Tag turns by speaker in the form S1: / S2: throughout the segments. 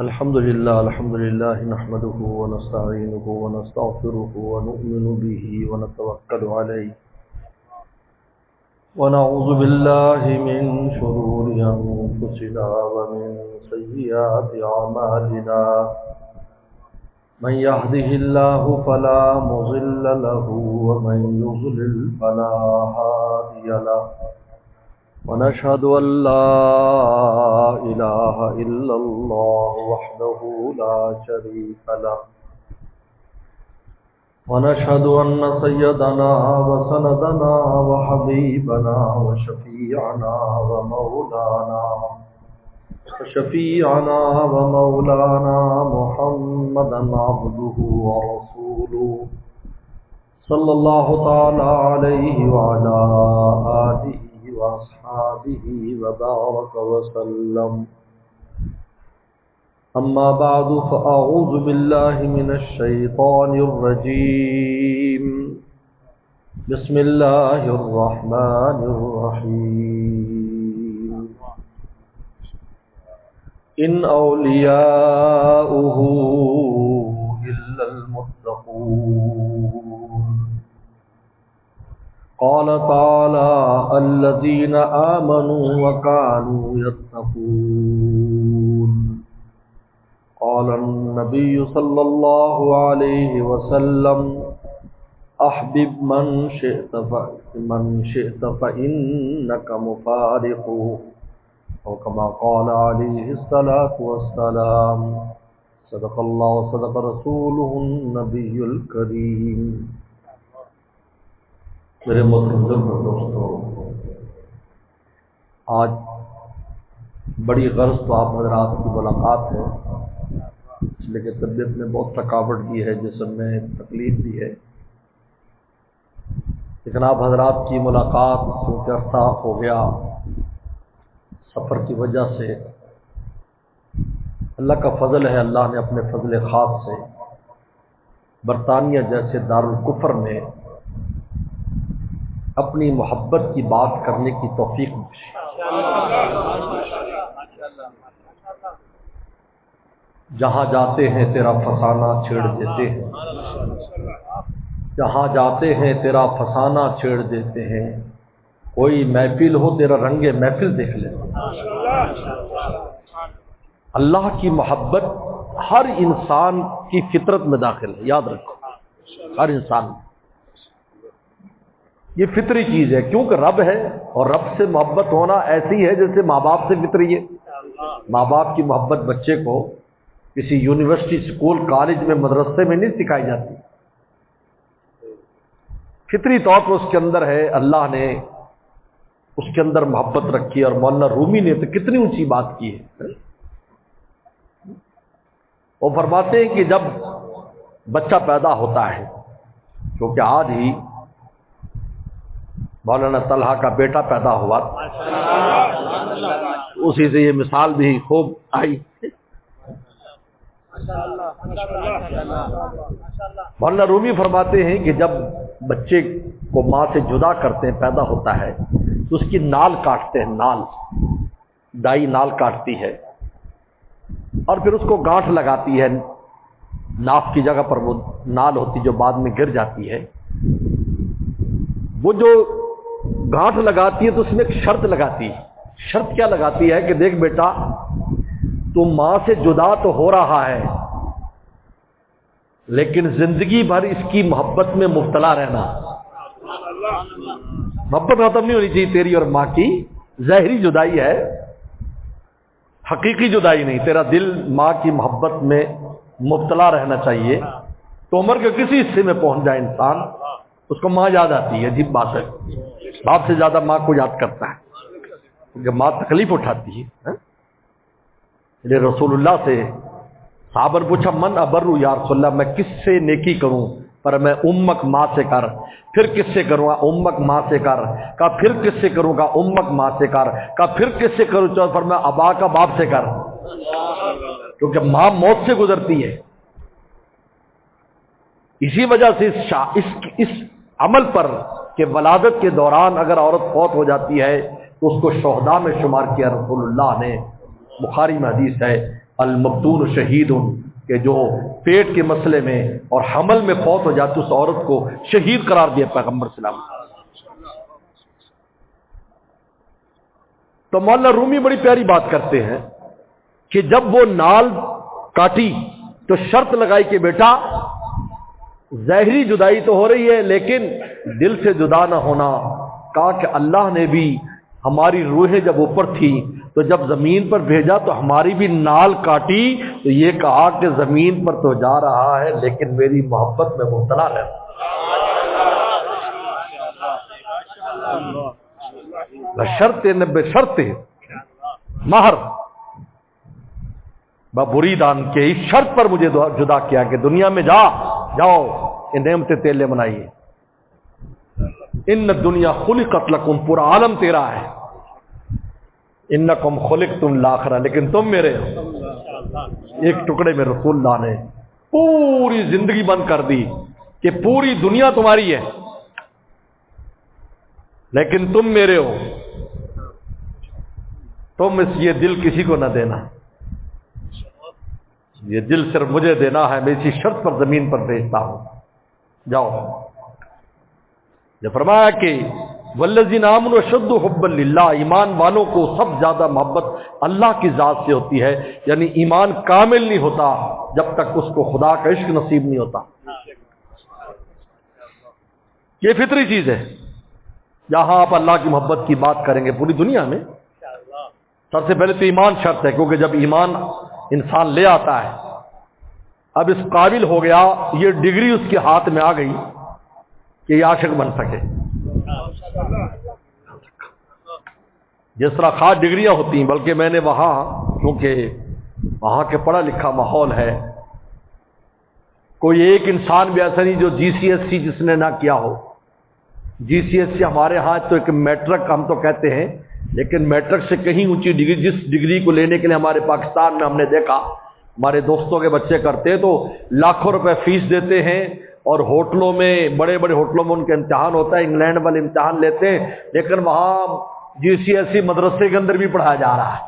S1: الحمد لله نحمده ونستعينه ونستغفره ونؤمن به ونتوكل عليه ونعوذ بالله من شرور أنفسنا ومن سيئات أعمالنا من يهده الله فلا مضل له ومن يضلل فلا هادي له ونشهد أن لا إله إلا الله وحده لا شريك له ونشهد أن سيدنا وسندنا وحبيبنا وشفيعنا ومولانا محمدا عبده ورسوله صلى الله تعالى عليه وعلى آله وأصحابه وبارك وسلم. أما بعد فأعوذ بالله من الشيطان الرجيم. بسم الله الرحمن الرحيم. إن أولياؤه إلا المتقون. قال تعالى الذين آمنوا وكانوا يتقون. قال النبي صلى الله عليه وسلم أحبب من شئت فإنك مفارقه، أو كما قال عليه الصلاة والسلام. صدق الله وصدق رسوله النبي الكريم. میرے محترم دوستو، آج بڑی غرض تو آپ حضرات کی ملاقات ہے، اس لیے کہ طبیعت میں بہت تھکاوٹ بھی ہے، جسم میں تکلیف بھی ہے، لیکن آپ حضرات کی ملاقات کیونکہ عرصہ ہو گیا سفر کی وجہ سے، اللہ کا فضل ہے، اللہ نے اپنے فضل خاص سے برطانیہ جیسے دارالکفر میں اپنی محبت کی بات کرنے کی توفیق بخشی. جہاں جاتے ہیں تیرا فسانہ چھیڑ دیتے ہیں، جہاں جاتے ہیں تیرا فسانہ چھیڑ دیتے ہیں، کوئی محفل ہو تیرا رنگ محفل دیکھ لے. اللہ کی محبت ہر انسان کی فطرت میں داخل ہے، یاد رکھو، ہر انسان میں یہ فطری چیز ہے، کیونکہ رب ہے اور رب سے محبت ہونا ایسی ہے جیسے ماں باپ سے فطری ہے. ماں باپ کی محبت بچے کو کسی یونیورسٹی، اسکول، کالج میں، مدرسے میں نہیں سکھائی جاتی، فطری طور پر اس کے اندر ہے. اللہ نے اس کے اندر محبت رکھی، اور مولانا رومی نے تو کتنی اونچی بات کی ہے. وہ فرماتے ہیں کہ جب بچہ پیدا ہوتا ہے، کیونکہ آج ہی مولانا طلحہ کا بیٹا پیدا ہوا، اسی سے یہ مثال بھی خوب آئی. مولانا رومی فرماتے ہیں کہ جب بچے کو ماں سے جدا کرتے ہیں، پیدا ہوتا ہے تو اس کی نال کاٹتے ہیں، نال، دائی نال کاٹتی ہے اور پھر اس کو گانٹھ لگاتی ہے، ناف کی جگہ پر وہ نال ہوتی جو بعد میں گر جاتی ہے. وہ جو گانٹھ لگاتی ہے تو اس میں ایک شرط لگاتی ہے. شرط کیا لگاتی ہے کہ دیکھ بیٹا، تو ماں سے جدا تو ہو رہا ہے لیکن زندگی بھر اس کی محبت میں مبتلا رہنا. محبت ختم نہیں ہونی چاہیے تیری اور ماں کی، ظاہری جدائی ہے، حقیقی جدائی نہیں. تیرا دل ماں کی محبت میں مبتلا رہنا چاہیے. تو عمر کے کسی حصے میں پہنچ جائے انسان، اس کو ماں یاد آتی ہے. عجیب بات ہے، باپ سے زیادہ ماں کو یاد کرتا ہے، کیونکہ ماں تکلیف اٹھاتی ہے. رسول اللہ سے صحابہ نے پوچھا من ابرو یا رسول اللہ، میں کس سے نیکی کروں؟ پر میں امک ماں سے کر. پھر کس سے کروں گا؟ امک ماں سے کر. کہا پھر کس سے کروں گا؟ امک ماں سے کر. کہا پھر کس سے کروں؟ پر میں ابا کا باپ سے کر، کیونکہ ماں موت سے گزرتی ہے. اسی وجہ سے اس عمل پر کہ ولادت کے دوران اگر عورت فوت ہو جاتی ہے تو اس کو شہداء میں شمار کیا رسول اللہ نے. بخاری میں حدیث ہے المبتون شہید، کہ جو پیٹ کے مسئلے میں اور حمل میں فوت ہو جاتی اس عورت کو شہید قرار دیا پیغمبر صلی اللہ علیہ وسلم۔ تو مولانا رومی بڑی پیاری بات کرتے ہیں کہ جب وہ نال کاٹی تو شرط لگائی کہ بیٹا ظاہری جدائی تو ہو رہی ہے لیکن دل سے جدا نہ ہونا۔ کہا کہ اللہ نے بھی ہماری روحیں جب اوپر تھی تو جب زمین پر بھیجا تو ہماری بھی نال کاٹی تو یہ کہا کہ زمین پر تو جا رہا ہے لیکن میری محبت میں مبتلا ہے۔ شرط نبے شرط مہر بریدان کے اس شرط پر مجھے جدا کیا کہ دنیا میں جاؤ یہ نعمتیں تیلے منائیے۔ ان دنیا خلقت لکم، پورا عالم تیرا ہے، انکم خلقتم لآخرہ، لیکن تم میرے ایک ٹکڑے میں رسول اللہ نے پوری زندگی بند کر دی کہ پوری دنیا تمہاری ہے لیکن تم میرے ہو، تم یہ دل کسی کو نہ دینا، یہ دل صرف مجھے دینا ہے، میں اسی شرط پر زمین پر بھیجتا ہوں، جاؤ۔ یہ فرمایا کہ والذین آمنوا اشد حبا للہ، ایمان والوں کو سب زیادہ محبت اللہ کی ذات سے ہوتی ہے، یعنی ایمان کامل نہیں ہوتا جب تک اس کو خدا کا عشق نصیب نہیں ہوتا۔ یہ فطری چیز ہے۔ جہاں آپ اللہ کی محبت کی بات کریں گے پوری دنیا میں، سب سے پہلے تو ایمان شرط ہے، کیونکہ جب ایمان انسان لے آتا ہے، اب اس قابل ہو گیا، یہ ڈگری اس کے ہاتھ میں آ گئی کہ یہ عاشق بن سکے۔ جس طرح خاص ڈگریاں ہوتی ہیں، بلکہ میں نے وہاں کیونکہ وہاں کے پڑھا لکھا ماحول ہے، کوئی ایک انسان بھی ایسا نہیں جو جی سی ایس سی جس نے نہ کیا ہو۔ جی سی ایس سی ہمارے ہاں تو ایک میٹرک ہم تو کہتے ہیں، لیکن میٹرک سے کہیں اونچی ڈگری، جس ڈگری کو لینے کے لیے ہمارے پاکستان میں ہم نے دیکھا ہمارے دوستوں کے بچے کرتے ہیں تو لاکھوں روپے فیس دیتے ہیں، اور ہوٹلوں میں بڑے بڑے ہوٹلوں میں ان کا امتحان ہوتا ہے، انگلینڈ والے امتحان لیتے ہیں، لیکن وہاں جی سی ایس سی مدرسے کے اندر بھی پڑھایا جا رہا ہے،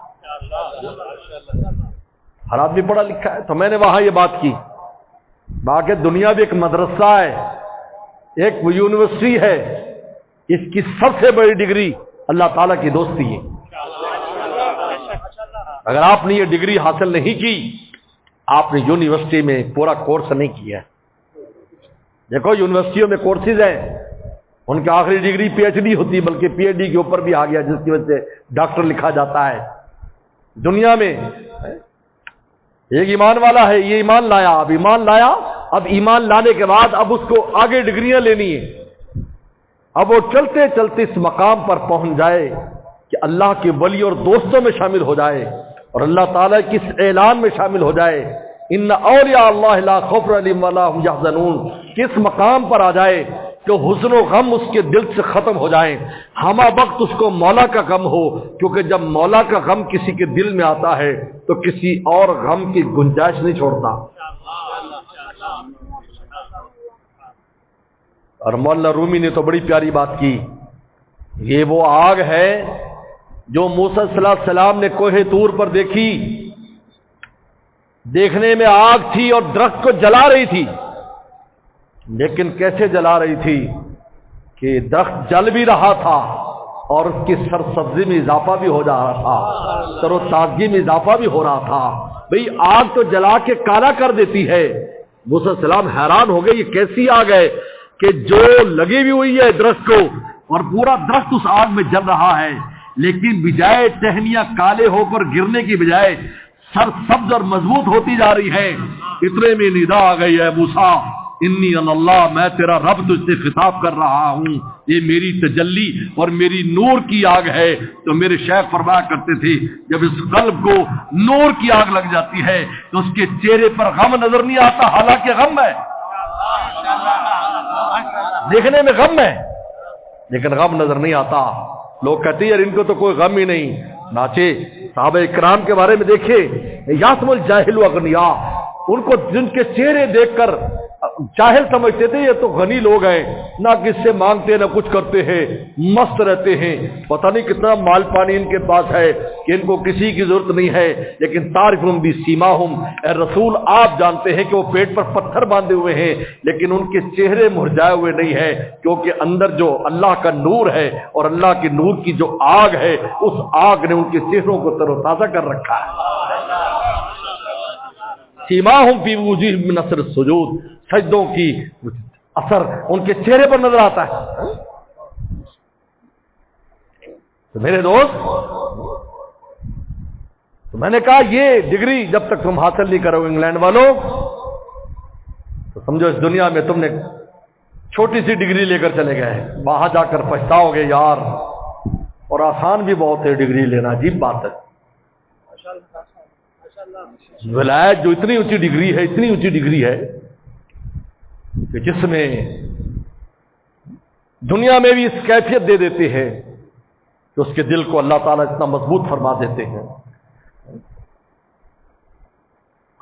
S1: ہر آدمی پڑھا لکھا ہے۔ تو میں نے وہاں یہ بات کی، باقی دنیا بھی ایک مدرسہ ہے، ایک یونیورسٹی ہے، اس کی سب سے بڑی ڈگری اللہ تعالیٰ کی دوستی ہے۔ اگر آپ نے یہ ڈگری حاصل نہیں کی، آپ نے یونیورسٹی میں پورا کورس نہیں کیا۔ دیکھو یونیورسٹیوں میں کورسز ہیں، ان کی آخری ڈگری پی ایچ ڈی ہوتی ہے، بلکہ پی ایچ ڈی کے اوپر بھی آ گیا، جس کی وجہ سے ڈاکٹر لکھا جاتا ہے۔ دنیا میں ایک ایمان والا ہے، یہ ایمان لایا، اب ایمان لانے کے بعد اب اس کو آگے ڈگریاں لینی ہے، اب وہ چلتے چلتے اس مقام پر پہنچ جائے کہ اللہ کے ولی اور دوستوں میں شامل ہو جائے، اور اللہ تعالیٰ کی اس اعلان میں شامل ہو جائے، ان اولیاء اللہ لا خوف علیہم ولا هم یحزنون، کس مقام پر آ جائے کہ حزن و غم اس کے دل سے ختم ہو جائیں، ہمہ وقت اس کو مولا کا غم ہو، کیونکہ جب مولا کا غم کسی کے دل میں آتا ہے تو کسی اور غم کی گنجائش نہیں چھوڑتا۔ اور مولانا رومی نے تو بڑی پیاری بات کی، یہ وہ آگ ہے جو موسیٰ صلی اللہ علیہ وسلم نے کوہ طور پر دیکھی، دیکھنے میں آگ تھی اور درخت کو جلا رہی تھی، لیکن کیسے جلا رہی تھی کہ درخت جل بھی رہا تھا اور اس کی سرسبزی میں اضافہ بھی ہو جا رہا تھا، تر و تازگی میں اضافہ بھی ہو رہا تھا۔ بھئی آگ تو جلا کے کالا کر دیتی ہے۔ موسیٰ علیہ السلام حیران ہو گئے، یہ کیسی آگ ہے کہ جو لگی بھی ہوئی ہے درخت کو اور پورا درخت اس آگ میں جل رہا ہے، لیکن بجائے ٹہنیاں کالے ہو کر گرنے کی بجائے سر سبز اور مضبوط ہوتی جا رہی ہے۔ اتنے میں ندا آ گئی ہے، موسیٰ انی اللہ، میں تیرا رب تجھ سے خطاب کر رہا ہوں، یہ میری تجلی اور میری نور کی آگ ہے۔ تو میرے شیخ فرمایا کرتے تھے جب اس قلب کو نور کی آگ لگ جاتی ہے تو اس کے چہرے پر غم نظر نہیں آتا، حالانکہ غم ہے، دیکھنے میں غم ہے لیکن غم نظر نہیں آتا۔ لوگ کہتے ہیں یار ان کو تو کوئی غم ہی نہیں، ناچے صحابہ اکرام کے بارے میں دیکھیں، یاسم الجاہل اغنیا، ان کو جن کے چہرے دیکھ کر جاہل سمجھتے تھے یہ تو غنی لوگ ہیں، نہ کس سے مانگتے نہ کچھ کرتے ہیں، مست رہتے ہیں، پتہ نہیں کتنا مال پانی ان کے پاس ہے کہ ان کو کسی کی ضرورت نہیں ہے۔ لیکن تعرفہم بسیماہم، اے رسول آپ جانتے ہیں کہ وہ پیٹ پر پتھر باندھے ہوئے ہیں لیکن ان کے چہرے مرجھائے ہوئے نہیں ہیں، کیونکہ اندر جو اللہ کا نور ہے اور اللہ کے نور کی جو آگ ہے اس آگ نے ان کے چہروں کو تر و تازہ کر رکھا ہے۔ سیماہم فی وجوہہم من اثر السجود، سجدوں کی اثر ان کے چہرے پر نظر آتا ہے۔ تو میرے دوست، تو میں نے کہا یہ ڈگری جب تک تم حاصل نہیں کرو انگلینڈ والوں تو سمجھو اس دنیا میں تم نے چھوٹی سی ڈگری لے کر چلے گئے، وہاں جا کر پچھتاؤ گے یار۔ اور آسان بھی بہت ہے ڈگری لینا، عجیب بات ہے۔ ولایت جو اتنی اونچی ڈگری ہے، اتنی اونچی ڈگری ہے کہ جس میں دنیا میں بھی اس کیفیت دے دیتے ہیں کہ اس کے دل کو اللہ تعالیٰ اتنا مضبوط فرما دیتے ہیں،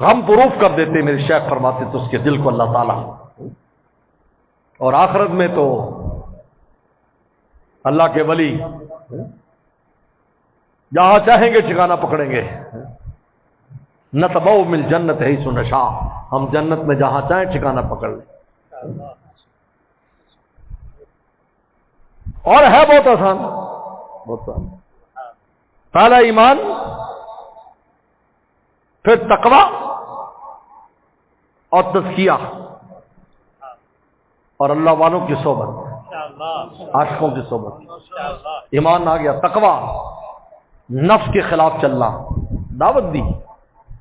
S1: غم پروف کر دیتے ہیں، میرے شیخ فرماتے تو اس کے دل کو اللہ تعالیٰ، اور آخرت میں تو اللہ کے ولی جہاں چاہیں گے ٹھکانہ پکڑیں گے۔ نتبوء من الجنۃ حیث نشاء، ہم جنت میں جہاں چاہیں ٹھکانہ پکڑ لیں۔ اور ہے بہت آسان، بہت آسان۔ پہلا ایمان، پھر تقوی اور تزکیہ اور اللہ والوں کی صحبت، عاشقوں کی صحبت۔ ایمان آ گیا، تقوی نفس کے خلاف چلنا، دعوت دی۔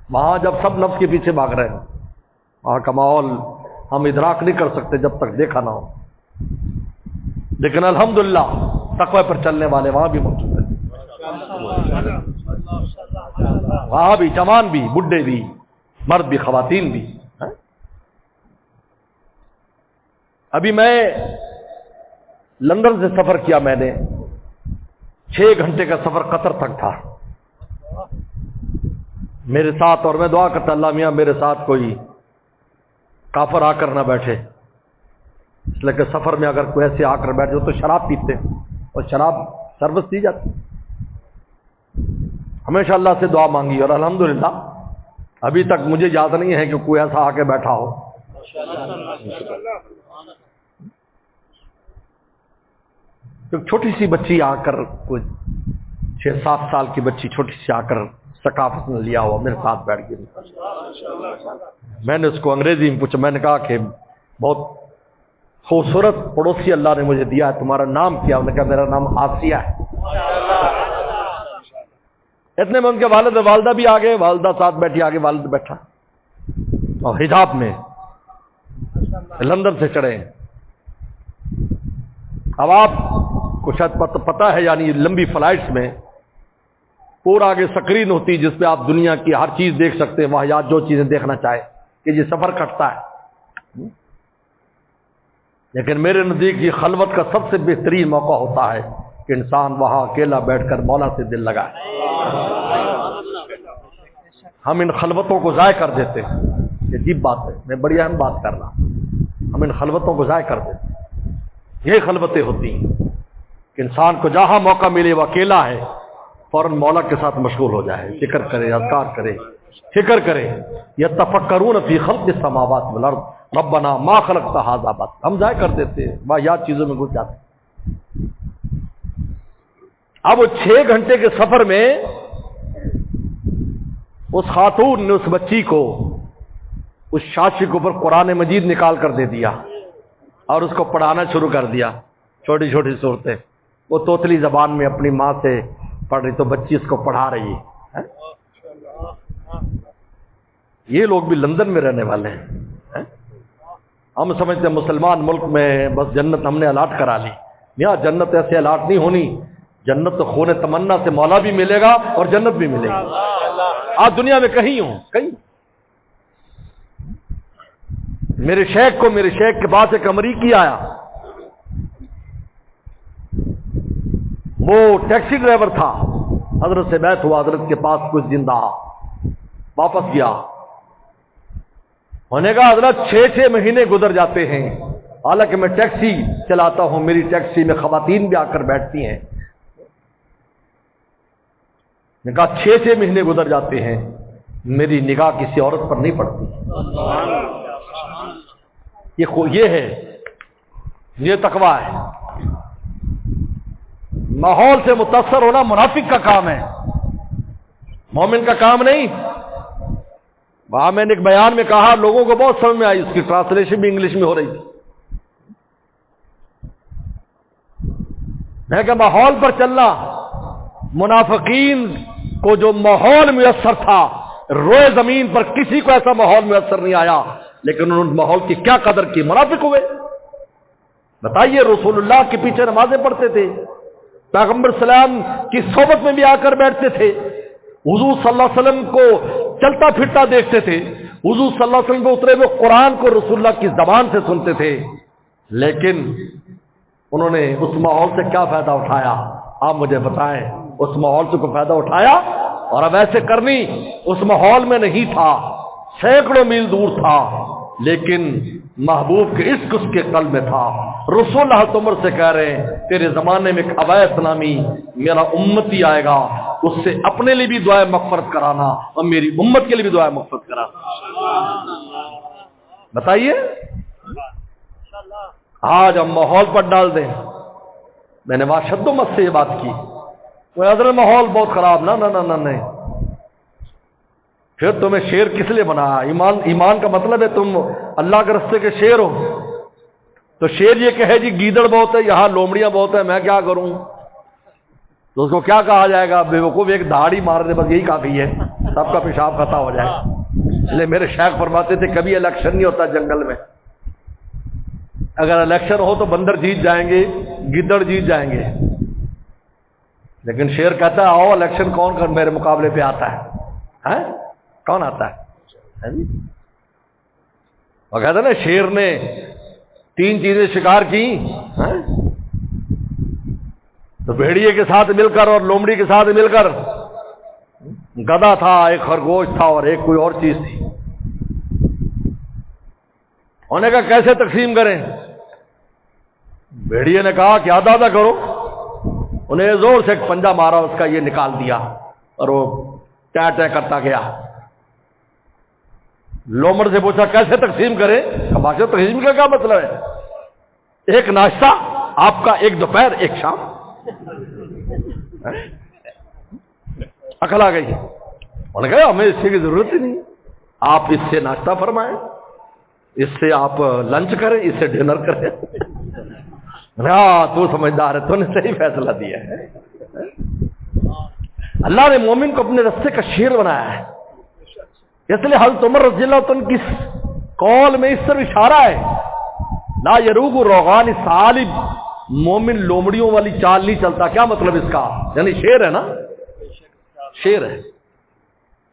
S1: وہاں جب سب نفس کے پیچھے بھاگ رہے ہیں، وہاں کا ماحول ہم ادراک نہیں کر سکتے جب تک دیکھا نہ ہو، لیکن الحمدللہ تقوی پر چلنے والے وہاں بھی موجود ہیں، وہاں بھی جوان بھی، بڈھے بھی، مرد بھی، خواتین بھی۔ ابھی میں لندن سے سفر کیا، میں نے 6 گھنٹے کا سفر قطر تک تھا میرے ساتھ، اور میں دعا کرتا اللہ میاں میرے ساتھ کوئی کافر آ کر نہ بیٹھے، اس لیے کہ سفر میں اگر کوئی ایسے آ کر بیٹھے تو شراب پیتے اور شراب سروس دی جاتی۔ ہمیشہ اللہ سے دعا مانگی اور الحمدللہ ابھی تک مجھے یاد نہیں ہے کہ کوئی ایسا آ کے بیٹھا ہو۔ ایک چھوٹی سی بچی آ کر، کوئی 6-7 سال کی بچی چھوٹی سی آ کر ثقافت نے لیا ہوا میرے ساتھ بیٹھ گئی۔ میں نے اس کو انگریزی میں پوچھا، میں نے کہا کہ بہت خوبصورت پڑوسی اللہ نے مجھے دیا ہے، تمہارا نام کیا؟ انہوں نے کہا میرا نام آسیہ ہے۔ اتنے میں ان کے والد و والدہ بھی آگے، والدہ ساتھ بیٹھی، آگے والد بیٹھا اور حجاب میں لندن سے چڑھے۔ اب آپ کو شاید پتہ ہے، یعنی لمبی فلائٹس میں پورا آگے سکرین ہوتی جس پہ آپ دنیا کی ہر چیز دیکھ سکتے ہیں، واحد جو چیزیں دیکھنا چاہے کہ یہ سفر کٹتا ہے۔ لیکن میرے نزدیک یہ خلوت کا سب سے بہترین موقع ہوتا ہے کہ انسان وہاں اکیلا بیٹھ کر مولا سے دل لگائے۔ ہم ان خلوتوں کو ضائع کر دیتے ہیں، یہ عجیب بات ہے، میں بڑی اہم بات کر رہا ہوں، ہم ان خلوتوں کو ضائع کر دیتے ہیں۔ یہ خلوتیں ہوتی ہیں کہ انسان کو جہاں موقع ملے وہ اکیلا ہے، فوراً مولا کے ساتھ مشغول ہو جائے، ذکر کرے، اذکار کرے، فکر کرے۔ یتفکرون فی خلق السماوات والارض ربنا ما خلقت ھذا باطلا، ہم ضائع کر دیتے ہیں، واہیات چیزوں میں گھس جاتے ہیں۔ اب وہ 6 گھنٹے کے سفر میں اس خاتون نے اس بچی کو، اس شاشی کے اوپر قرآن مجید نکال کر دے دیا اور اس کو پڑھانا شروع کر دیا، چھوٹی چھوٹی صورتیں۔ وہ توتلی زبان میں اپنی ماں سے پڑھ رہی تو بچی اس کو پڑھا رہی ہے۔ یہ لوگ بھی لندن میں رہنے والے ہیں۔ ہم سمجھتے ہیں مسلمان ملک میں بس جنت ہم نے الاٹ کرا لی، یہاں جنت ایسے الاٹ نہیں ہونی، جنت تو خون تمنا سے مولا بھی ملے گا اور جنت بھی ملے گی۔ آج دنیا میں کہیں ہوں، کہیں میرے شیخ کے پاس ایک امریکی آیا، وہ ٹیکسی ڈرائیور تھا، حضرت سے بیعت ہوا، حضرت کے پاس کچھ دن رہا، واپس گیا ہونے کا حضرت 6 مہینے گزر جاتے ہیں، حالانکہ میں ٹیکسی چلاتا ہوں، میری ٹیکسی میں خواتین بھی آ کر بیٹھتی ہیں۔ نے کہا 6 مہینے گزر جاتے ہیں، میری نگاہ کسی عورت پر نہیں پڑتی۔ یہ ہے، یہ تقویٰ ہے۔ ماحول سے متاثر ہونا منافق کا کام ہے، مومن کا کام نہیں۔ وہاں میں نے ایک بیان میں کہا، لوگوں کو بہت سمجھ میں آئی، اس کی ٹرانسلیشن بھی انگلش میں ہو رہی تھی۔ میں کہ ماحول پر چلنا، منافقین کو جو ماحول میسر تھا، روئے زمین پر کسی کو ایسا ماحول میسر نہیں آیا، لیکن انہوں نے ماحول کی کیا قدر کی، منافق ہوئے۔ بتائیے، رسول اللہ کے پیچھے نمازیں پڑھتے تھے، پیغمبر سلام کی صحبت میں بھی آ کر بیٹھتے تھے، حضور صلی اللہ علیہ وسلم کو چلتا پھرتا دیکھتے تھے، حضور صلی اللہ علیہ وسلم کو اترے ہوئے قرآن کو رسول اللہ کی زبان سے سنتے تھے، لیکن انہوں نے اس ماحول سے کیا فائدہ اٹھایا؟ آپ مجھے بتائیں، اس ماحول سے کوئی فائدہ اٹھایا؟ اور اب ایسے کرنی اس ماحول میں نہیں تھا، سینکڑوں میل دور تھا، لیکن محبوب کے عشق اس کے قلب میں تھا۔ رسول اللہ عمر سے کہہ رہے ہیں، تیرے زمانے میں ایک اویس نامی میرا امتی آئے گا، اس سے اپنے لیے بھی دعائیں مغفرت کرانا اور میری امت کے لیے بھی دعائیں مغفرت کرانا۔ بتائیے، آج ہم ماحول پر ڈال دیں۔ میں نے وہاں شد و مت سے یہ بات کی، وہ حضرت ماحول بہت خراب، نہ نہ نہ نہ نہیں، پھر تمہیں شیر کس لیے بنایا؟ ایمان کا مطلب ہے تم اللہ کے رستے کے شیر ہو، تو شیر یہ کہے جی گیدڑ بہت ہے، یہاں لومڑیاں بہت ہیں، میں کیا کروں؟ تو اس کو کیا کہا جائے گا؟ بے وقوف ایک دہاڑی مار دے، بس یہی کہا گئی ہے، سب کا پیشاب خطا ہو جائے۔ اس لیے میرے شیخ فرماتے تھے کبھی الیکشن نہیں ہوتا جنگل میں، اگر الیکشن ہو تو بندر جیت جائیں گے، گیدڑ جیت جائیں گے، لیکن شیر کہتا ہے آؤ الیکشن کون کر میرے مقابلے پہ آتا ہے؟ کون آتا ہے؟ وہ کہتا ہے نا، شیر نے 3 چیزیں شکار کی، تو بھیڑیے کے ساتھ مل کر اور لومڑی کے ساتھ مل کر، گدھا تھا، ایک خرگوش تھا اور ایک کوئی اور چیز تھی۔ انہوں نے کہا کیسے تقسیم کریں؟ بھیڑیے نے کہا کہ آدھا آدھا کرو۔ انہیں زور سے ایک پنجہ مارا، اس کا یہ نکال دیا اور وہ ٹے ٹے کرتا گیا۔ لومڑ سے پوچھا کیسے تقسیم کریں؟ بادشاہ تقسیم کا کیا مطلب ہے؟ ایک ناشتہ آپ کا، ایک دوپہر ایک شام۔ عقل آ گئی۔ انہوں نے کہا ہمیں اس کی ضرورت ہی نہیں، آپ اس سے ناشتہ فرمائیں، اس سے آپ لنچ کریں، اس سے ڈنر کریں۔ ہاں تو سمجھدار ہے، تو نے صحیح فیصلہ دیا ہے۔ اللہ نے مومن کو اپنے رستے کا شیر بنایا ہے، اس لیے حضرت عمر رضی اللہ عنہ کی قول میں اس طرح اشارہ ہے، لا یروغ روغان سالب، مومن لومڑیوں والی چال نہیں چلتا۔ کیا مطلب اس کا؟ یعنی شیر ہے نا، شیر ہے۔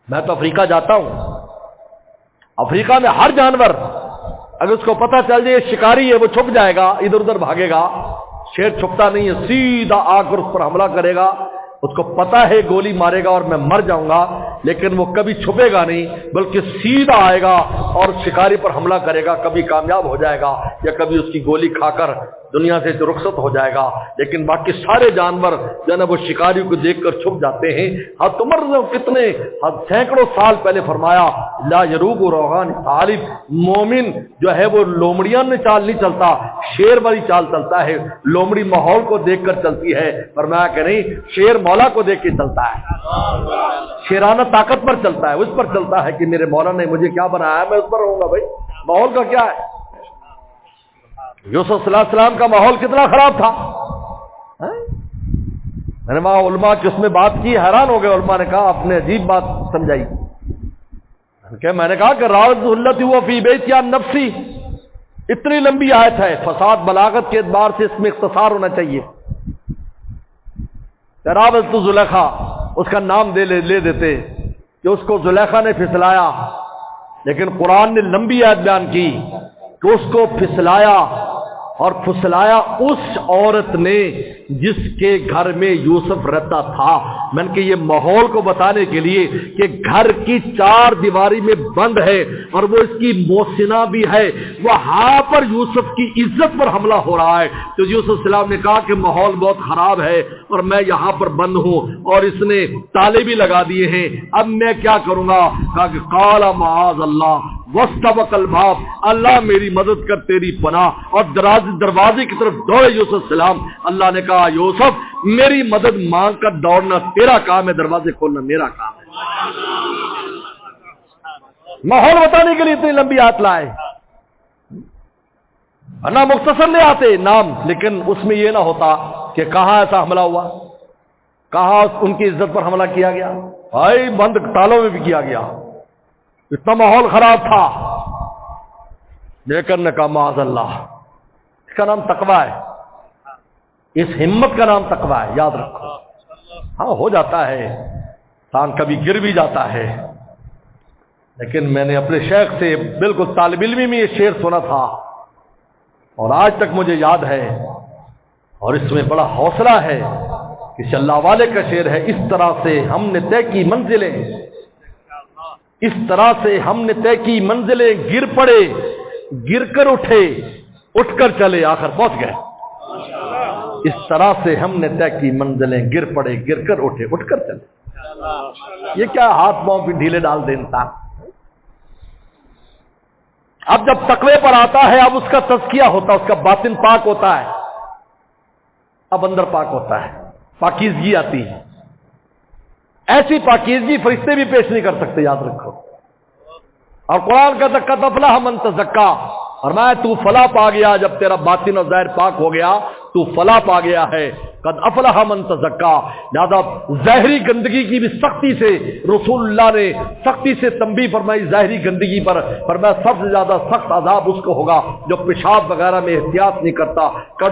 S1: میں تو افریقہ جاتا ہوں، افریقہ میں ہر جانور اگر اس کو پتہ چل جائے شکاری ہے، وہ چھپ جائے گا، ادھر ادھر بھاگے گا۔ شیر چھپتا نہیں ہے، سیدھا آ کر اس پر حملہ کرے گا، اس کو پتہ ہے گولی مارے گا اور میں مر جاؤں گا، لیکن وہ کبھی چھپے گا نہیں، بلکہ سیدھا آئے گا اور شکاری پر حملہ کرے گا، کبھی کامیاب ہو جائے گا یا کبھی اس کی گولی کھا کر دنیا سے رخصت ہو جائے گا۔ لیکن باقی سارے جانور جو ہے نا وہ شکاری کو دیکھ کر چھپ جاتے ہیں۔ حضرت عمر نے کتنے سینکڑوں سال پہلے فرمایا، لا یروغ روغان سالب، مومن جو ہے وہ لومڑیاں میں چال نہیں چلتا، شیر والی چال چلتا ہے۔ لومڑی ماحول کو دیکھ کر چلتی ہے، فرمایا کہ نہیں، شیر مولا کو دیکھ کے چلتا ہے، شیرانہ طاقت پر چلتا ہے، اس پر چلتا ہے کہ میرے مولا نے مجھے کیا بنایا ہے، میں اس پر رہوں گا۔ بھائی ماحول کا کیا ہے؟ یوسف صلی اللہ علیہ وسلم کا ماحول کتنا خراب تھا، میں نے وہاں علماء کی اس میں بات کی، حیران ہو گئے علماء نے کہا، آپ نے عجیب بات سمجھائی کہ میں نے کہا کہ راوت التی ہوا فی بیت یا نفسی، اتنی لمبی آیت ہے، فساد بلاغت کے اعتبار سے اس میں اختصار ہونا چاہیے۔ راوت زلیخا اس کا نام لے دیتے کہ اس کو زلیخا نے پھسلایا، لیکن قرآن نے لمبی آیت بیان کی کہ اس کو پھسلایا اور پھسلایا اس عورت نے جس کے گھر میں یوسف رہتا تھا. میں نے کہ یہ ماحول کو بتانے کے لیے کہ گھر کی چار دیواری میں بند ہے اور وہ اس کی موسنا بھی ہے, وہاں پر یوسف کی عزت پر حملہ ہو رہا ہے. تو یوسف علیہ السلام نے کہا کہ ماحول بہت خراب ہے اور میں یہاں پر بند ہوں اور اس نے تالے بھی لگا دیے ہیں, اب میں کیا کروں گا؟ کہا کہ قال معاذ اللہ واستبق الباب, اللہ میری مدد کر تیری پناہ, اور دروازے کی طرف دوڑے یوسف علیہ السلام. اللہ نے کہا یوسف میری مدد مانگ کر دوڑنا تیرا کام ہے, دروازے کھولنا میرا کام ہے. ماحول بتانے کے لیے اتنی لمبی آیت لائے, نہ مختصر لے آتے نام, لیکن اس میں یہ نہ ہوتا کہ کہاں ایسا حملہ ہوا, کہاں ان کی عزت پر حملہ کیا گیا. بھائی بند تالوں میں بھی کیا گیا, اتنا ماحول خراب تھا. لیکن نے کہا معاذ اللہ, اس کا نام تقوی ہے, اس ہمت کا نام تقوی ہے, یاد رکھو. ہاں ہو جاتا ہے انسان کبھی گر بھی جاتا ہے, لیکن میں نے اپنے شیخ سے بالکل طالب علمی میں یہ شعر سنا تھا اور آج تک مجھے یاد ہے, اور اس میں بڑا حوصلہ ہے. کسی اللہ والے کا شعر ہے, اس طرح سے ہم نے طے کی منزلیں, اس طرح سے ہم نے طے کی منزلیں, گر پڑے گر کر اٹھے, اٹھ کر چلے آخر پہنچ گئے. اس طرح سے ہم نے طے کی منزلیں, گر پڑے گر کر اٹھے, اٹھ کر چلے. یہ کیا ہاتھ پاؤں بھی ڈھیلے ڈال دے انسان. اب جب تقوی پر آتا ہے, اب اس کا تزکیہ ہوتا ہے, اس کا باطن پاک ہوتا ہے, اب اندر پاک ہوتا ہے, پاکیزگی آتی ہے. ایسی پاکیزگی فرشتے بھی پیش نہیں کر سکتے, یاد رکھو. اور قرآن کا قد افلح من تزکا, فرمایا تو فلاح پا گیا جب تیرا باطن اور ظاہر پاک ہو گیا, تو فلاح پا گیا ہے. قد افلح من تزکا, لہذا ظاہری گندگی کی بھی سختی سے رسول اللہ نے سختی سے تنبیہ فرمائی. ظاہری گندگی پر فرمایا سب سے زیادہ سخت عذاب اس کو ہوگا جو پیشاب وغیرہ میں احتیاط نہیں کرتا,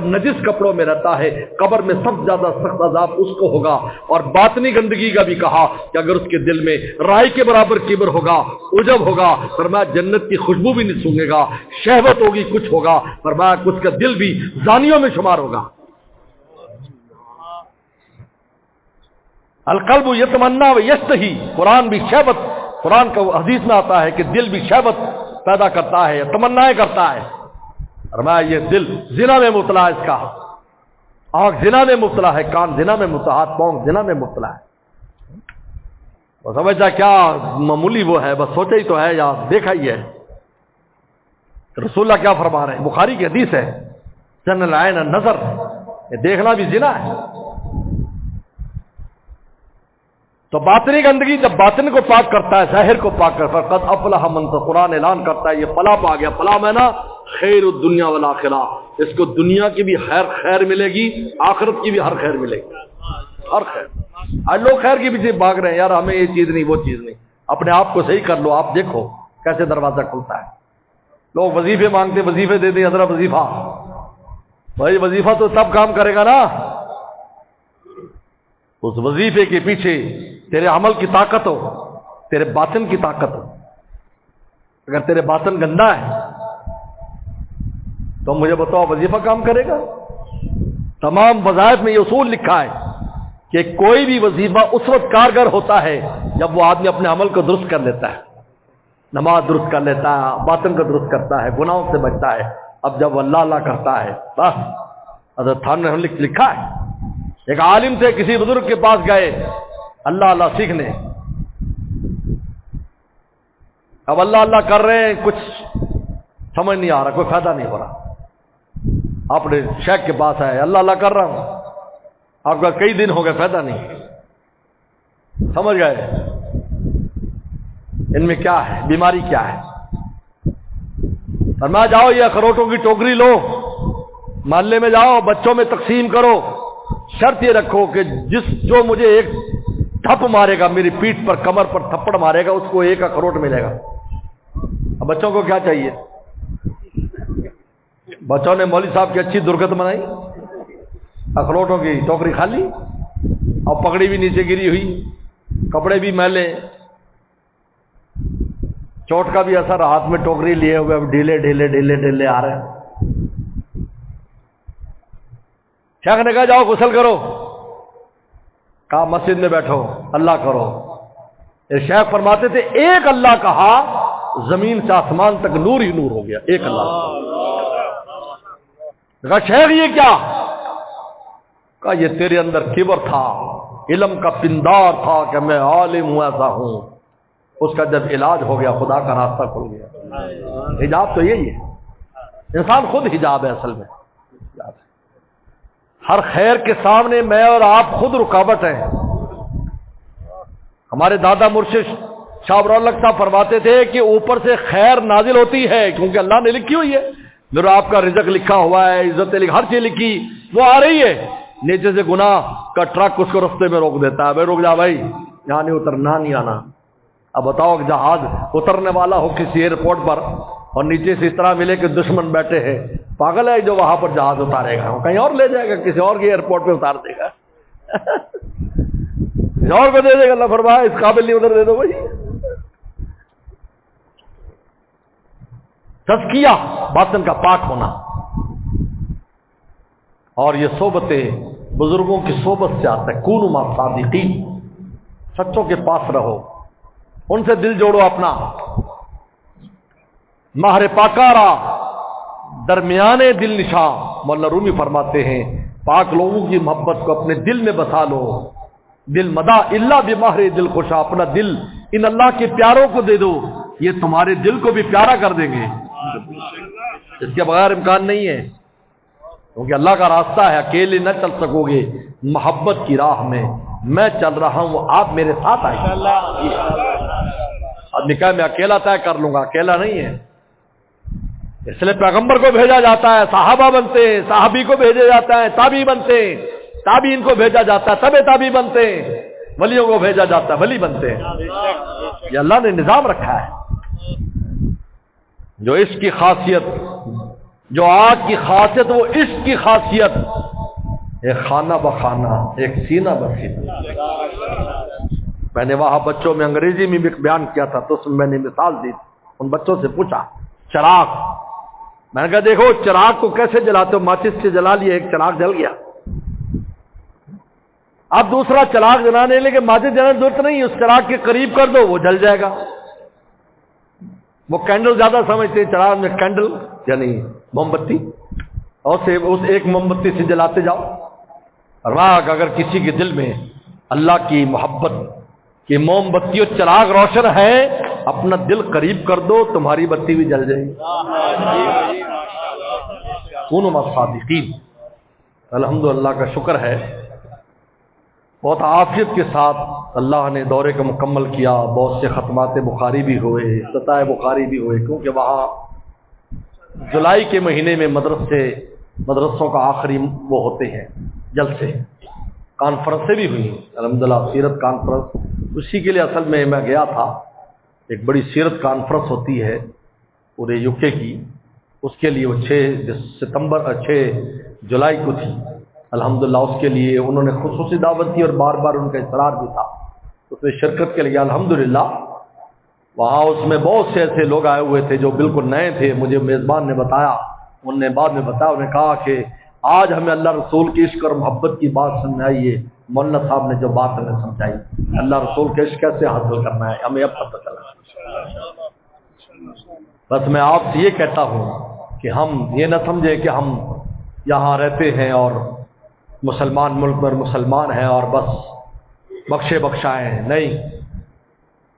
S1: نجس کپڑوں میں رہتا ہے, قبر میں سب سے زیادہ سخت عذاب اس کو ہوگا. اور باطنی گندگی کا بھی کہا کہ اگر اس کے دل میں رائی کے برابر کبر ہوگا, عجب ہوگا, فرمایا جنت کی خوشبو بھی نہیں سونگے گا, شہوت ہوگی, کچھ ہوگا, فرمایا کچھ کا دل بھی زانیوں میں شمار ہوگا. القلب یتمنا و یشتہی, قرآن بھی شہوت, قرآن کا حدیث میں آتا ہے کہ دل بھی شہوت پیدا کرتا ہے, تمنائیں کرتا ہے. فرمایا یہ دل زنا میں مبتلا ہے, اس کا آنکھ زنا میں مبتلا ہے, کان زنا میں مبتلا, ہاتھ پاؤں زنا میں مبتلا ہے. وہ سمجھتا کیا معمولی وہ ہے, بس سوچا ہی تو ہے یا دیکھا ہی ہے. رسول اللہ کیا فرما رہے ہیں, بخاری کی حدیث ہے, جن العین نظر, یہ دیکھنا بھی زنا ہے. تو باطنی گندگی جب باطن کو پاک کرتا ہے, ظاہر کو پاک کرتا ہے, قد افلح من تزکا, قرآن اعلان کرتا ہے یہ فلاح پا گیا. فلاح میں نا خیر الدنیا والآخرہ, اس کو دنیا کی بھی خیر ملے گی, آخرت کی بھی ہر خیر ملے گی, ہر خیر. آج لوگ خیر کے پیچھے بھاگ رہے ہیں, یار ہمیں یہ چیز نہیں وہ چیز نہیں. اپنے آپ کو صحیح کر لو, آپ دیکھو کیسے دروازہ کھلتا ہے. لوگ وظیفے مانگتے, وظیفے دے دیں, حضرت وظیفہ, بھائی وظیفہ تو تب کام کرے گا نا اس وظیفے کے پیچھے تیرے عمل کی طاقت ہو, تیرے باطن کی طاقت ہو. اگر تیرے باطن گندا ہے تو مجھے بتاؤ وظیفہ کام کرے گا؟ تمام وظائف میں یہ اصول لکھا ہے کہ کوئی بھی وظیفہ اس وقت کارگر ہوتا ہے جب وہ آدمی اپنے عمل کو درست کر لیتا ہے, نماز درست کر لیتا ہے, باطن کو درست کرتا ہے, گناہوں سے بچتا ہے. اب جب وہ اللہ اللہ کرتا ہے, بس حضرت تھان نے لکھا ہے, ایک عالم تھے, کسی بزرگ کے پاس گئے اللہ اللہ سیکھنے. اب اللہ اللہ کر رہے ہیں, کچھ سمجھ نہیں آ رہا, کوئی فائدہ نہیں ہو رہا. اپنے شیخ کے پاس آئے, اللہ اللہ کر رہا ہوں, آپ کا کئی دن ہو گئے, فائدہ نہیں. سمجھ گئے ان میں کیا ہے, بیماری کیا ہے. فرمایا جاؤ یہ اخروٹوں کی ٹوکری لو, محلے میں جاؤ, بچوں میں تقسیم کرو, شرط یہ رکھو کہ جو مجھے ایک تھپ مارے گا, میری پیٹھ پر کمر پر تھپڑ مارے گا, اس کو ایک اخروٹ ملے گا. اب بچوں کو کیا چاہیے؟ بچوں نے مولوی صاحب کی اچھی درگت منائی, اخروٹوں کی ٹوکری خالی, اور پگڑی بھی نیچے گری ہوئی, کپڑے بھی میلے, چوٹ کا بھی اثر, ہاتھ میں ٹوکری لیے ہوئے اب ڈھیلے ڈھیلے ڈھیلے ڈھیلے آ رہے ہیں. شیخ نے کہا جاؤ غسل کرو، کہا مسجد میں بیٹھو اللہ کرو۔ شیخ فرماتے تھے ایک اللہ کہا زمین سے آسمان تک نور ہی نور ہو گیا، ایک اللہ۔ کہا شیخ یہ کیا؟ کہا یہ تیرے اندر کبر تھا، علم کا پندار تھا کہ میں عالم ہوں ایسا ہوں، اس کا جب علاج ہو گیا خدا کا راستہ کھل گیا۔ حجاب تو یہی ہے، انسان خود حجاب ہے اصل میں۔ ہر خیر کے سامنے میں اور آپ خود رکاوٹ ہیں۔ ہمارے دادا مرشد شاہ ابرالحق صاحب فرماتے تھے کہ اوپر سے خیر نازل ہوتی ہے کیونکہ اللہ نے لکھی ہوئی ہے، میرا آپ کا رزق لکھا ہوا ہے، عزت ہر چیز لکھی، وہ آ رہی ہے۔ نیچے سے گناہ کا ٹرک اس کو رستے میں روک دیتا ہے، بھائی رک جا بھائی، یہاں نہیں اترنا، نہیں آنا۔ اب بتاؤ کہ جہاز اترنے والا ہو کسی ایئرپورٹ پر اور نیچے سے اس طرح ملے کہ دشمن بیٹھے ہیں، پاگل ہے جو وہاں پر جہاز اتارے گا، وہ کہیں اور لے جائے گا، کسی اور کے ایئرپورٹ پہ اتار دے گا، کسی اور کو دے دے گا۔ اللہ فرمایا اس قابل نہیں، ادھر دے دو بھائی۔ تزکیہ باطن کا پاک ہونا، اور یہ صحبتیں بزرگوں کی صحبت سے آتا ہے۔ کونوا مع الصادقین، سچوں کے پاس رہو، ان سے دل جوڑو اپنا۔ مہر پاکارا درمیانے دل نشاں، مولانا رومی فرماتے ہیں پاک لوگوں کی محبت کو اپنے دل میں بسا لو۔ دل مدا اللہ بمہر دل خوشا، اپنا دل ان اللہ کے پیاروں کو دے دو، یہ تمہارے دل کو بھی پیارا کر دیں گے، اس کے بغیر امکان نہیں ہے، کیونکہ اللہ کا راستہ ہے، اکیلے نہ چل سکو گے محبت کی راہ میں چل رہا ہوں، آپ میرے ساتھ آئے۔ اب نکاح میں اکیلا طے کر لوں گا، اکیلا نہیں ہے، اس لیے پیغمبر کو بھیجا جاتا ہے، صحابہ بنتے ہیں، صحابی کو بھیجا جاتا ہے، تابعی بنتے ہیں، تابعین کو بھیجا جاتا ہے، تبع تابعی بنتے ہیں، ولیوں کو بھیجا جاتا ہے، ولی بنتے ہیں۔ یہ اللہ نے نظام رکھا ہے۔ جو عشق کی خاصیت، جو آج کی خاصیت، وہ عشق کی خاصیت، ایک خانہ بخانہ، ایک سینہ بسینہ۔ میں نے وہاں بچوں میں انگریزی میں بھی بیان کیا تھا، تو اس میں میں نے مثال دی، ان بچوں سے پوچھا چراغ، میں نے کہا دیکھو چراغ کو کیسے جلاتے ہو، ماچس سے جلا لیا، ایک چراغ جل گیا، اب دوسرا چراغ جلانے لے کے ماچس جلانے کی ضرورت نہیں، اس چراغ کے قریب کر دو وہ جل جائے گا۔ وہ کینڈل زیادہ سمجھتے ہیں، چراغ میں کینڈل یعنی موم بتی، اور سے اس ایک موم بتی سے جلاتے جاؤ۔ راگ اگر کسی کے دل میں اللہ کی محبت کی موم بتی اور چراغ روشن ہے، اپنا دل قریب کر دو، تمہاری بتی بھی جل جائے گی۔ کونوا مع الصادقین۔ الحمدللہ کا شکر ہے، بہت عافیت کے ساتھ اللہ نے دورے کو مکمل کیا، بہت سے ختمات بخاری بھی ہوئے، افتتاح بخاری بھی ہوئے، کیونکہ وہاں جولائی کے مہینے میں مدرسوں کا آخری وہ ہوتے ہیں جلسے، کانفرنسیں بھی ہوئی الحمدللہ، سیرت کانفرنس، اسی کے لیے اصل میں گیا تھا۔ ایک بڑی سیرت کانفرنس ہوتی ہے پورے یو کے کی، اس کے لیے وہ 6 جولائی کو تھی الحمدللہ، اس کے لیے انہوں نے خصوصی دعوت دی اور بار بار ان کا اصرار بھی تھا اس میں شرکت کے لیے۔ الحمدللہ وہاں اس میں بہت سے ایسے لوگ آئے ہوئے تھے جو بالکل نئے تھے، مجھے میزبان نے بتایا، انہوں نے بعد میں بتایا، انہوں نے کہا کہ آج ہمیں اللہ رسول کی عشق اور محبت کی بات سمجھ آئی ہے، مولانا صاحب نے جو بات ہمیں سمجھائی، اللہ رسول کے عشق کیسے حاصل کرنا ہے ہمیں اب پتہ چلا۔ بس میں آپ سے یہ کہتا ہوں کہ ہم یہ نہ سمجھیں کہ ہم یہاں رہتے ہیں اور مسلمان ملک پر مسلمان ہیں اور بس بخشے بخشائے ہیں، نہیں۔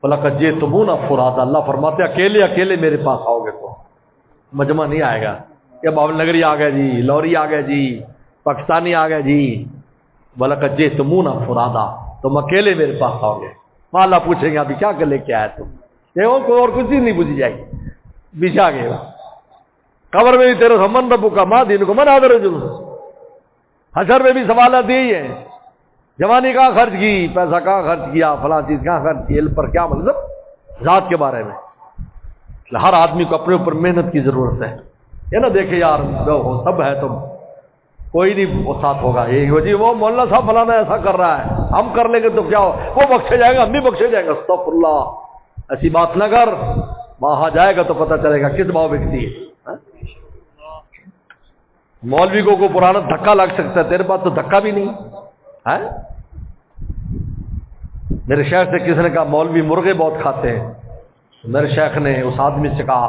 S1: وَلَقَدْ جِئْتُمُونَا فُرَادَىٰ، اللہ فرماتے اکیلے اکیلے میرے پاس آؤ گے تو مجمع نہیں آئے گا، یہ باول نگری آ گئے جی، لوری آ گئے جی، پاکستانی آ گئے جی، وَلَقَدْ جِئْتُمُونَا فُرَادَىٰ، تم اکیلے میرے پاس آؤ گے۔ وہاں اللہ پوچھیں گے ابھی کیا کر لے کے آئے تم، یہ کوئی اور کچھ نہیں پوچھی جائے گی، بچھا گئے قبر میں بھی تیرے سمن ربو کا ماں دین کو من آدر جلو، حشر میں بھی سوالات یہی ہے، جوانی کہاں خرچ کی، پیسہ کہاں خرچ کیا، فلاں چیز کہاں خرچ کی، علم پر کیا مطلب، ذات کے بارے میں۔ ہر آدمی کو اپنے اوپر محنت کی ضرورت ہے، یہ نہ دیکھے یار جو سب ہے تو کوئی نہیں وہ ساتھ ہوگا، یہ جی وہ مولانا صاحب فلانا ایسا کر رہا ہے، ہم کر لیں گے تو کیا ہو، وہ بخشے جائے گا، ہم بھی بخشے جائیں گے، استغفر اللہ، ایسی بات نہ کر، وہاں جائے گا تو پتہ چلے گا کس بھاؤ بکتی ہے۔ مولوی کو کوئی پرانا دھکا لگ سکتا ہے، تیرے پاس تو دھکا بھی نہیں ہے۔ میرے شیخ سے کسی نے کہا مولوی مرغے بہت کھاتے ہیں، میرے شیخ نے اس آدمی سے کہا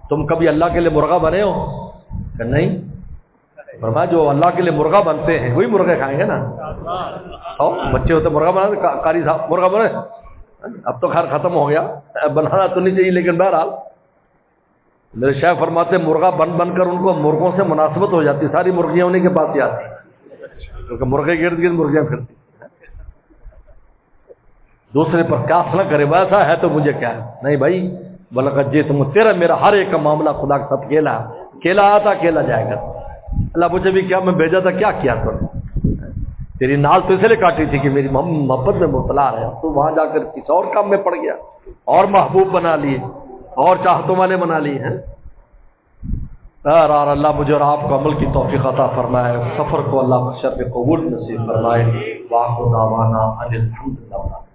S1: تم کبھی اللہ کے لیے مرغا بنے ہو؟ کہ نہیں۔ فرمایا جو اللہ کے لیے مرغا بنتے ہیں وہی مرغے کھائیں گے نا۔ بچے ہوتے مرغا بنا، قاری صاحب مرغا بنے، اب تو خیر ختم ہو گیا، بنانا تو نہیں چاہیے، لیکن بہرحال میرے شیخ فرماتے مرغا بن بن کر ان کو مرغوں سے مناسبت ہو جاتی، ساری مرغیاں انہیں کے پاس ہی آتی، کیونکہ مرغے کے ارد گرد مرغیاں پھرتی۔ دوسرے پر قیاس نہ کرے، ویسا ہے تو مجھے کیا ہے، نہیں بھائی، بلکہ جی تم تیرا میرا ہر ایک کا معاملہ خدا کے ساتھ کھیلا آتا کھیلا جائے گا۔ اللہ مجھے بھی کیا میں بھیجا تھا، کیا کیا تو تیری نال تو اس لیے کاٹی تھی کہ میری محبت میں مبتلا رہا، تو وہاں جا کر کسی اور کام میں پڑ گیا، اور محبوب بنا لیے، اور چاہتوں والے بنا لیے ہیں۔ اللہ مجھے اور آپ کو عمل کی توفیق عطا فرمائے، سفر کو اللہ بخشت قبول نصیب فرمائے۔ واخر دعوانا ان الحمد للہ۔